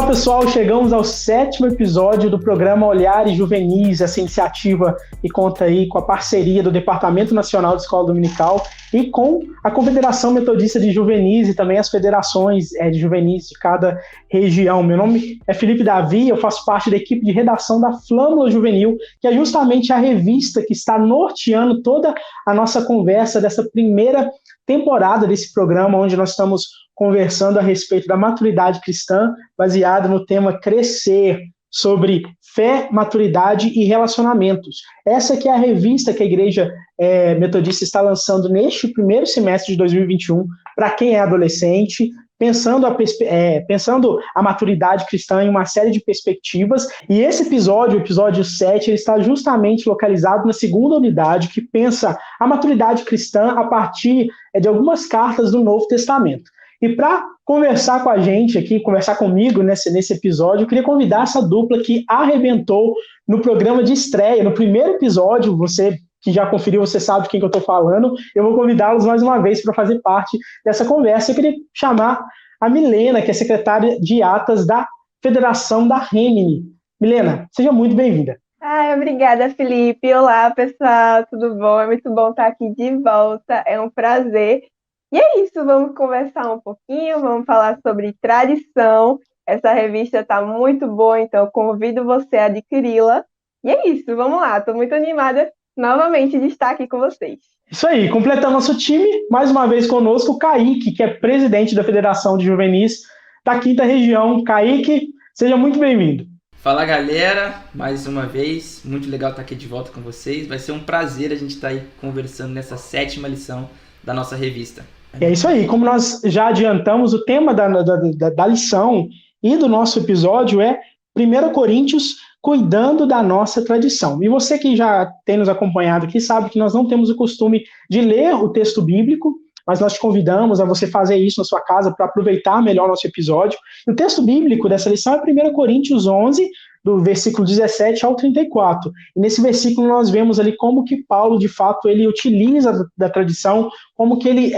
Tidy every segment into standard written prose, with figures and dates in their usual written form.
Olá, pessoal, chegamos ao 7º episódio do programa Olhares Juvenis, essa iniciativa que conta aí com a parceria do Departamento Nacional de Escola Dominical e com a Confederação Metodista de Juvenis e também as federações de juvenis de cada região. Meu nome é Felipe Davi, eu faço parte da equipe de redação da Flâmula Juvenil, que é justamente a revista que está norteando toda a nossa conversa dessa primeira temporada desse programa, onde nós estamos conversando a respeito da maturidade cristã, baseado no tema Crescer, sobre fé, maturidade e relacionamentos. Essa que é a revista que a Igreja Metodista está lançando neste primeiro semestre de 2021, para quem é adolescente, pensando a maturidade cristã em uma série de perspectivas. E esse episódio, o episódio 7, ele está justamente localizado na segunda unidade, que pensa a maturidade cristã a partir de algumas cartas do Novo Testamento. E para conversar com a gente aqui, conversar comigo nesse episódio, eu queria convidar essa dupla que arrebentou no programa de estreia, no primeiro episódio. Você que já conferiu, você sabe de quem que eu estou falando. Eu vou convidá-los mais uma vez para fazer parte dessa conversa. Eu queria chamar a Milena, que é secretária de atas da Federação da Remini. Milena, seja muito bem-vinda. Obrigada, Felipe. Olá, pessoal, tudo bom? É muito bom estar aqui de volta, é um prazer. E é isso, vamos conversar um pouquinho, vamos falar sobre tradição. Essa revista está muito boa, então eu convido você a adquiri-la. E é isso, vamos lá, estou muito animada novamente de estar aqui com vocês. Isso aí, completando nosso time, mais uma vez conosco o Kaique, que é presidente da Federação de Juvenis da 5ª Região. Kaique, seja muito bem-vindo. Fala, galera, mais uma vez, muito legal estar aqui de volta com vocês. Vai ser um prazer a gente estar aí conversando nessa 7ª lição da nossa revista. É isso aí, como nós já adiantamos, o tema da lição e do nosso episódio é 1 Coríntios, cuidando da nossa tradição. E você que já tem nos acompanhado aqui sabe que nós não temos o costume de ler o texto bíblico, mas nós te convidamos a você fazer isso na sua casa para aproveitar melhor nosso episódio. E o texto bíblico dessa lição é 1 Coríntios 11, do versículo 17 ao 34. E nesse versículo nós vemos ali como que Paulo, de fato, ele utiliza da tradição, como que ele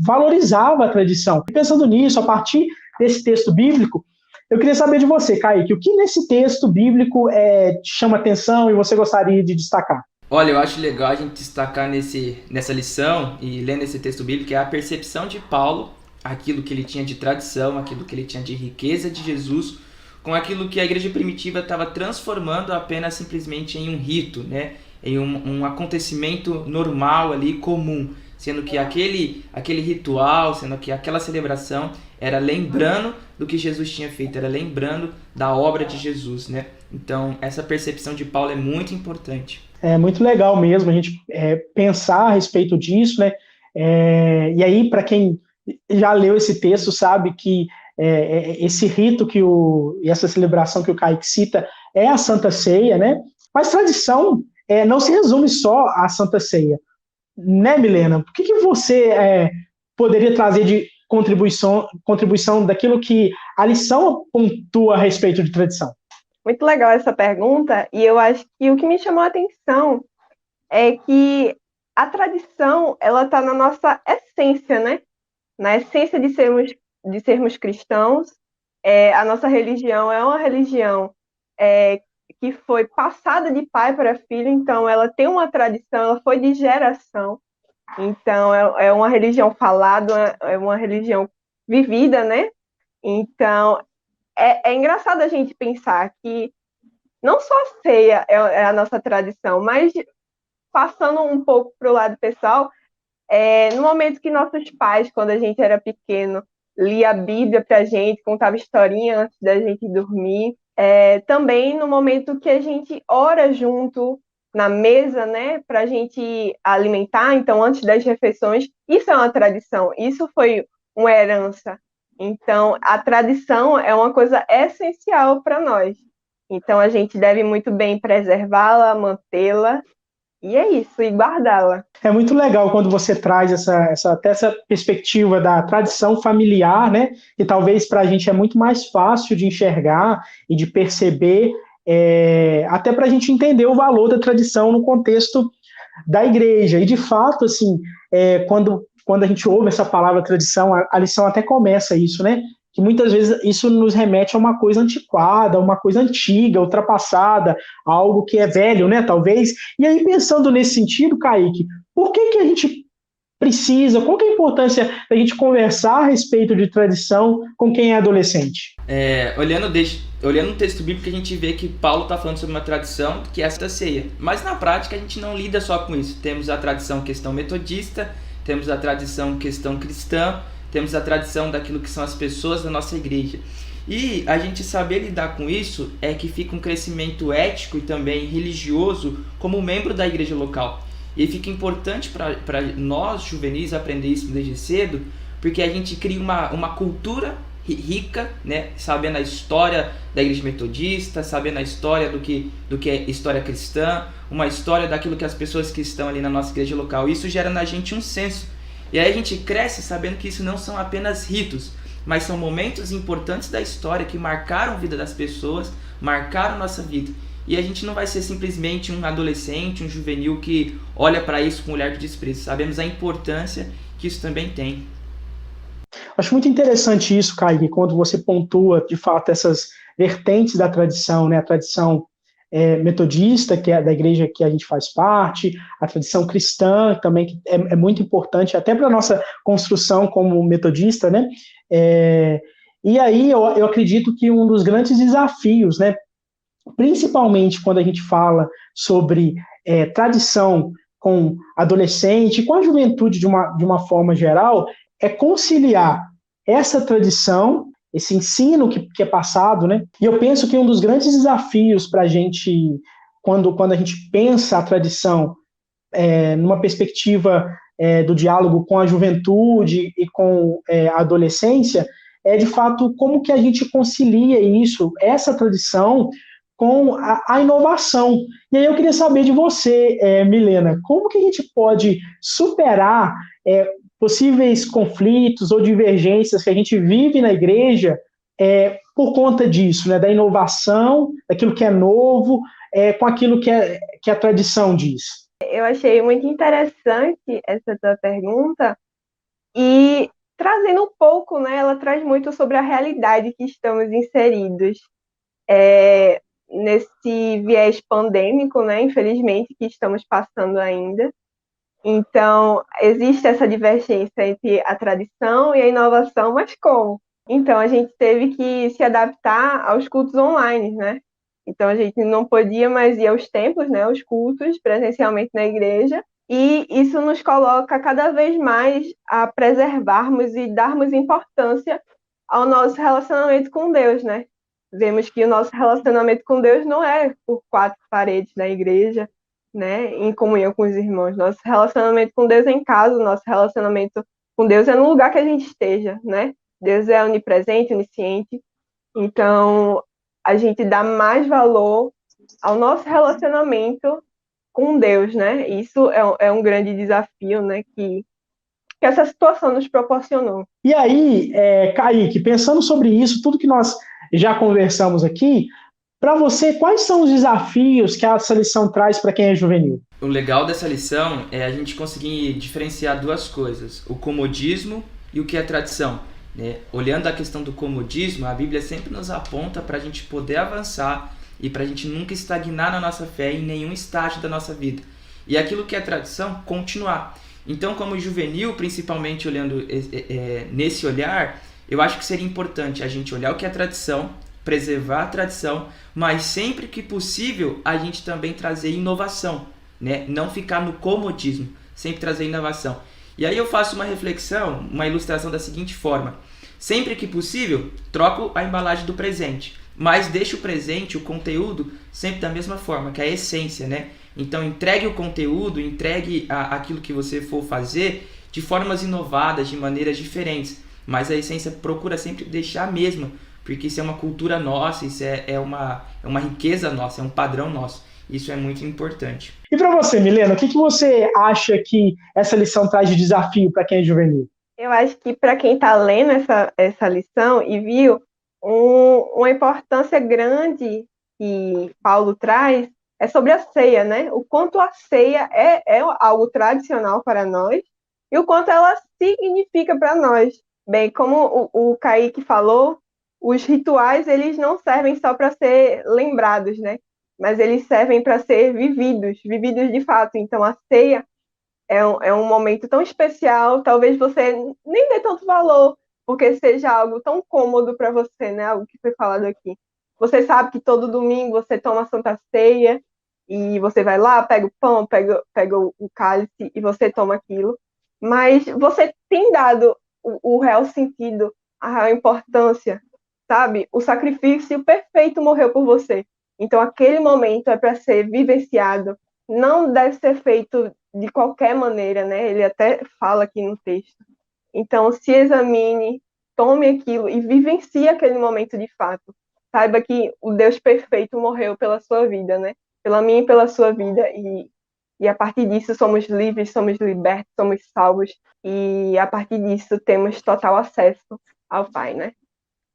valorizava a tradição. E pensando nisso, a partir desse texto bíblico, eu queria saber de você, Kaique, o que nesse texto bíblico te chama atenção e você gostaria de destacar? Olha, eu acho legal a gente destacar nessa lição e lendo esse texto bíblico é a percepção de Paulo, aquilo que ele tinha de tradição, aquilo que ele tinha de riqueza de Jesus, com aquilo que a igreja primitiva estava transformando apenas simplesmente em um rito, né? Em um acontecimento normal ali, comum, sendo que aquele ritual, sendo que aquela celebração era lembrando do que Jesus tinha feito, era lembrando da obra de Jesus, né? Então, essa percepção de Paulo é muito importante. É muito legal mesmo a gente pensar a respeito disso, né? E aí, para quem já leu esse texto, sabe que esse rito e essa celebração que o Kaique cita é a Santa Ceia, né? Mas tradição não se resume só à Santa Ceia, né, Milena? O que você poderia trazer de contribuição daquilo que a lição pontua a respeito de tradição? Muito legal essa pergunta, e eu acho que o que me chamou a atenção é que a tradição, ela está na nossa essência, né? Na essência de sermos cristãos. A nossa religião é uma religião que foi passada de pai para filho, então ela tem uma tradição, ela foi de geração, então é uma religião falada, é uma religião vivida, né? Então é engraçado a gente pensar que não só a ceia é a nossa tradição, mas passando um pouco para o lado pessoal, no momento que nossos pais, quando a gente era pequeno, lia a Bíblia para a gente, contava historinha antes da gente dormir, também no momento que a gente ora junto na mesa, né, para a gente alimentar, então antes das refeições, isso é uma tradição, isso foi uma herança. Então, a tradição é uma coisa essencial para nós. Então, a gente deve muito bem preservá-la, mantê-la, e é isso, e guardá-la. É muito legal quando você traz essa perspectiva da tradição familiar, né? E talvez para a gente é muito mais fácil de enxergar e de perceber, até para a gente entender o valor da tradição no contexto da igreja. E, de fato, assim, quando a gente ouve essa palavra tradição, a lição até começa isso, né? que muitas vezes isso nos remete a uma coisa antiquada, uma coisa antiga, ultrapassada, algo que é velho, né, talvez. E aí, pensando nesse sentido, Kaique, por que a gente precisa, qual que é a importância da gente conversar a respeito de tradição com quem é adolescente? Olhando no texto bíblico, a gente vê que Paulo está falando sobre uma tradição que é esta ceia. Mas na prática a gente não lida só com isso. Temos a tradição questão metodista, temos a tradição questão cristã, temos a tradição daquilo que são as pessoas da nossa igreja. E a gente saber lidar com isso é que fica um crescimento ético e também religioso como membro da igreja local. E fica importante para nós, juvenis, aprender isso desde cedo, porque a gente cria uma cultura rica, né? Sabendo a história da igreja metodista, sabendo a história do que é história cristã, uma história daquilo que as pessoas que estão ali na nossa igreja local. Isso gera na gente um senso. E aí a gente cresce sabendo que isso não são apenas ritos, mas são momentos importantes da história que marcaram a vida das pessoas, marcaram nossa vida. E a gente não vai ser simplesmente um adolescente, um juvenil que olha para isso com um olhar de desprezo. Sabemos a importância que isso também tem. Acho muito interessante isso, Kaique, quando você pontua, de fato, essas vertentes da tradição, né? A tradição metodista, que é da igreja que a gente faz parte, a tradição cristã também, que é muito importante, até para a nossa construção como metodista, né? E aí eu acredito que um dos grandes desafios, né? Principalmente quando a gente fala sobre tradição com adolescente, com a juventude de uma forma geral, é conciliar essa tradição, esse ensino que é passado, né? E eu penso que um dos grandes desafios para a gente, quando a gente pensa a tradição numa perspectiva do diálogo com a juventude e com a adolescência, é de fato como que a gente concilia isso, essa tradição, com a inovação. E aí eu queria saber de você, Milena, como que a gente pode superar possíveis conflitos ou divergências que a gente vive na igreja por conta disso, né, da inovação, daquilo que é novo, com aquilo que a tradição diz? Eu achei muito interessante essa tua pergunta e trazendo um pouco, né, ela traz muito sobre a realidade que estamos inseridos. Nesse viés pandêmico, né, infelizmente, que estamos passando ainda. Então, existe essa divergência entre a tradição e a inovação, mas como? Então, a gente teve que se adaptar aos cultos online, né? Então, a gente não podia mais ir aos templos, né, aos cultos presencialmente na igreja, e isso nos coloca cada vez mais a preservarmos e darmos importância ao nosso relacionamento com Deus, né? Vemos que o nosso relacionamento com Deus não é por quatro paredes na igreja, né, em comunhão com os irmãos. Nosso relacionamento com Deus é em casa, nosso relacionamento com Deus é no lugar que a gente esteja, né? Deus é onipresente, onisciente. Então, a gente dá mais valor ao nosso relacionamento com Deus, né? Isso é um grande desafio, né, que essa situação nos proporcionou. E aí, Kaique, pensando sobre isso, tudo que nós já conversamos aqui, para você, quais são os desafios que essa lição traz para quem é juvenil? O legal dessa lição é a gente conseguir diferenciar duas coisas, o comodismo e o que é tradição. Né? Olhando a questão do comodismo, a Bíblia sempre nos aponta para a gente poder avançar e para a gente nunca estagnar na nossa fé em nenhum estágio da nossa vida. E aquilo que é tradição, continuar. Então, como juvenil, principalmente olhando nesse olhar, eu acho que seria importante a gente olhar o que é tradição, preservar a tradição, mas sempre que possível a gente também trazer inovação, né? Não ficar no comodismo, sempre trazer inovação. E aí eu faço uma reflexão, uma ilustração da seguinte forma: sempre que possível, troco a embalagem do presente, mas deixo o presente, o conteúdo, sempre da mesma forma, que é a essência, né? Então entregue o conteúdo, entregue aquilo que você for fazer de formas inovadas, de maneiras diferentes, mas a essência procura sempre deixar a mesma, porque isso é uma cultura nossa, isso é uma riqueza nossa, é um padrão nosso. Isso é muito importante. E para você, Milena, o que você acha que essa lição traz de desafio para quem é juvenil? Eu acho que para quem está lendo essa lição e viu uma importância grande que Paulo traz é sobre a ceia, né? O quanto a ceia é algo tradicional para nós e o quanto ela significa para nós. Bem, como o Kaique falou, os rituais, eles não servem só para ser lembrados, né? Mas eles servem para ser vividos de fato. Então, a ceia é um momento tão especial, talvez você nem dê tanto valor, porque seja algo tão cômodo para você, né? Algo que foi falado aqui. Você sabe que todo domingo você toma a Santa Ceia, e você vai lá, pega o pão, pega o cálice, e você toma aquilo. Mas você tem dado o real sentido, a real importância, sabe? O sacrifício perfeito morreu por você. Então, aquele momento é para ser vivenciado. Não deve ser feito de qualquer maneira, né? Ele até fala aqui no texto. Então, se examine, tome aquilo e vivencie aquele momento de fato. Saiba que o Deus perfeito morreu pela sua vida, né? Pela minha e pela sua vida. E a partir disso somos livres, somos libertos, somos salvos. E a partir disso temos total acesso ao Pai, né?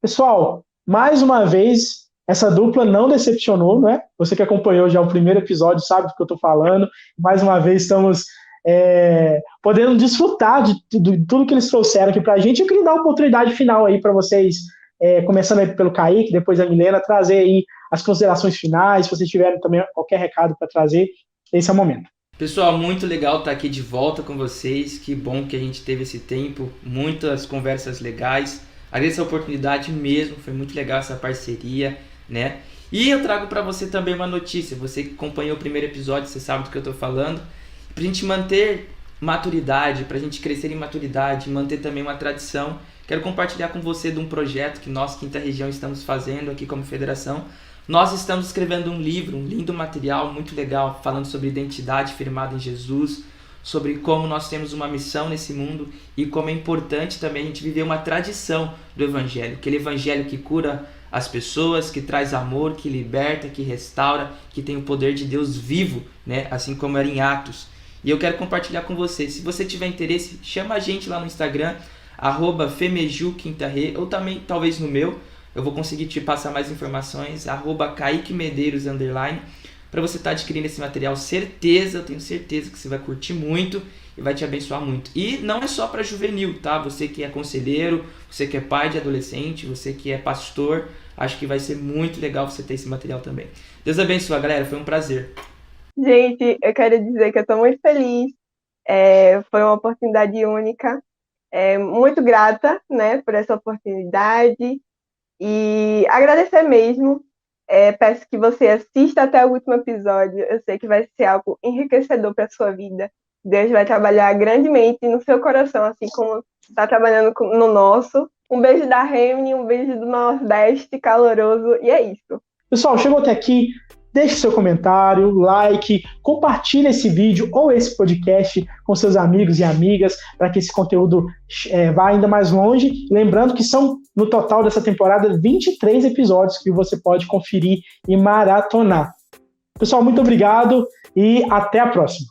Pessoal, mais uma vez, essa dupla não decepcionou, né? Você que acompanhou já o primeiro episódio sabe do que eu estou falando. Mais uma vez estamos podendo desfrutar de tudo que eles trouxeram aqui para a gente. Eu queria dar uma oportunidade final aí para vocês, começando aí pelo Kaique, depois a Milena, trazer aí as considerações finais, se vocês tiverem também qualquer recado para trazer, esse é o momento. Pessoal, muito legal estar aqui de volta com vocês, que bom que a gente teve esse tempo, muitas conversas legais, agradeço a oportunidade mesmo, foi muito legal essa parceria, né? E eu trago para você também uma notícia, você que acompanhou o primeiro episódio, você sabe do que eu estou falando, para a gente manter maturidade, para a gente crescer em maturidade, manter também uma tradição, quero compartilhar com você de um projeto que nós, Quinta Região, estamos fazendo aqui como federação. Nós estamos escrevendo um livro, um lindo material, muito legal, falando sobre identidade firmada em Jesus, sobre como nós temos uma missão nesse mundo e como é importante também a gente viver uma tradição do Evangelho, aquele Evangelho que cura as pessoas, que traz amor, que liberta, que restaura, que tem o poder de Deus vivo, né? Assim como era em Atos. E eu quero compartilhar com você. Se você tiver interesse, chama a gente lá no Instagram, @femejuquintarre, ou também talvez no meu, eu vou conseguir te passar mais informações, @KaiqueMedeiros_, para você estar adquirindo esse material. Eu tenho certeza que você vai curtir muito e vai te abençoar muito. E não é só para juvenil, tá? Você que é conselheiro, você que é pai de adolescente, você que é pastor, acho que vai ser muito legal você ter esse material também. Deus abençoe, galera, foi um prazer. Gente, eu quero dizer que eu estou muito feliz, foi uma oportunidade única, muito grata, né, por essa oportunidade, e agradecer mesmo. Peço que você assista até o último episódio, eu sei que vai ser algo enriquecedor para a sua vida. Deus vai trabalhar grandemente no seu coração, assim como está trabalhando no nosso. Um beijo da Remini, um beijo do Nordeste caloroso, e é isso. Pessoal, chegou até aqui, deixe seu comentário, like, compartilhe esse vídeo ou esse podcast com seus amigos e amigas para que esse conteúdo vá ainda mais longe. Lembrando que são, no total dessa temporada, 23 episódios que você pode conferir e maratonar. Pessoal, muito obrigado e até a próxima.